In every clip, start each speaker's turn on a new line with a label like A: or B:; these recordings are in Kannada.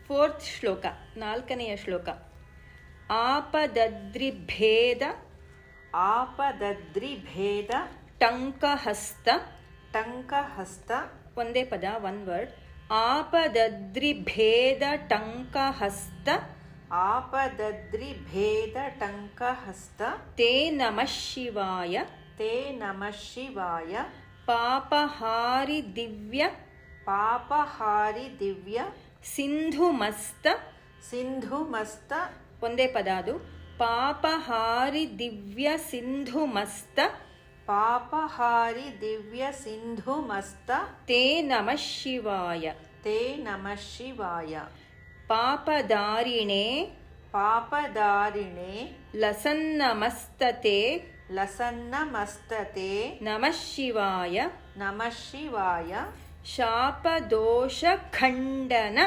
A: ಫೋರ್ತ್ ಶ್ಲೋಕ, 4ನೆಯ ಶ್ಲೋಕ. ಆಪದದ್ರಿಭೇದ ಟಂಕಹಸ್ತ. ಒಂದೇ ಪದ, ಒನ್ ವರ್ಡ್. ಆಪದದ್ರಿಭೇದ ಟಂಕಹಸ್ತ ತೇ ನಮಃ ಶಿವಾಯ ಪಾಪಹಾರಿ ದಿವ್ಯ ಸಿಂಧುಮಸ್ತ. ಒಂದೇ ಪದ ಅದು. ಪಾಪಹಾರಿ ದಿವ್ಯ ಸಿಂಧುಮಸ್ತ ತೇ ನಮಃ ಶಿವಾಯ ಪಾಪದಾರಿಣೇ ಲಸನ್ನಮಸ್ತತೆ ನಮಃ ಶಿವಾಯ ಶಾಪದೋಷಖಂಡನ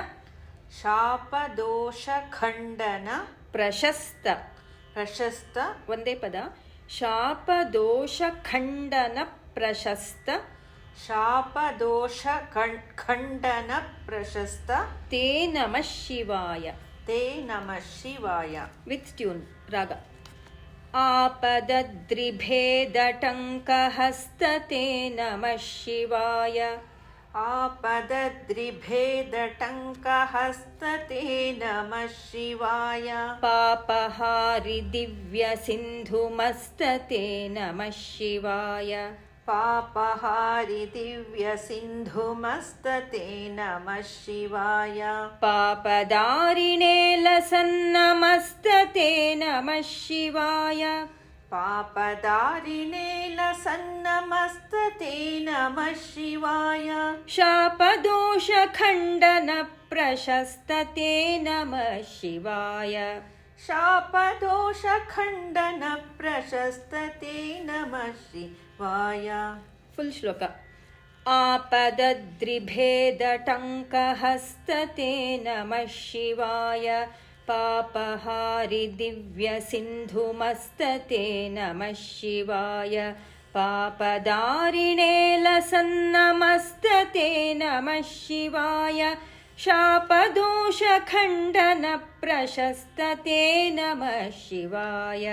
A: ಪ್ರಶಸ್ತ. ಒಂದೇ ಪದ. ಶಾಪದೋಷಖಂಡನ ಪ್ರಶಸ್ತ ತೇ ನಮಃ ಶಿವಾಯ. ವಿತ್ ಟ್ಯೂನ್ ರಾಗ. ಆಪದದ್ರಿಭೇದ ಟಂಕಹಸ್ತ ತೇ ನಮಃ ಶಿವಾಯ ಪಾಪಹಾರಿ ದಿವ್ಯ ಸಿಂಧುಮಸ್ತ ತೇ ನಮಃ ಶಿವಾಯ ಪಾಪದಾರಿಣೇ ಲಸನ್ನಮಸ್ತ ತೇ ನಮಃ ಶಿವಾಯ ಶಾಪದೋಷಖಂಡನ ಪ್ರಶಸ್ತ ತೇ ನಮಃ ಶಿವಾಯ ಫುಲ್ ಶ್ಲೋಕ. ಆಪದದ್ರಿಭೇದ ಟಂಕಹಸ್ತ ತೇ ನಮಃ ಶಿವಾಯ ಪಾಪಹಾರಿ ದಿವ್ಯ ಸಿಂಧುಮಸ್ತ ತೇ ನಮಃ ಶಿವಾಯ ಪಾಪದಾರಿಣೇ ಲಸನ್ನಮಸ್ತ ತೇ ನಮಃ ಶಿವಾಯ ಶಾಪದೋಷಖಂಡನ ಪ್ರಶಸ್ತ ತೇ ನಮಃ ಶಿವಾಯ.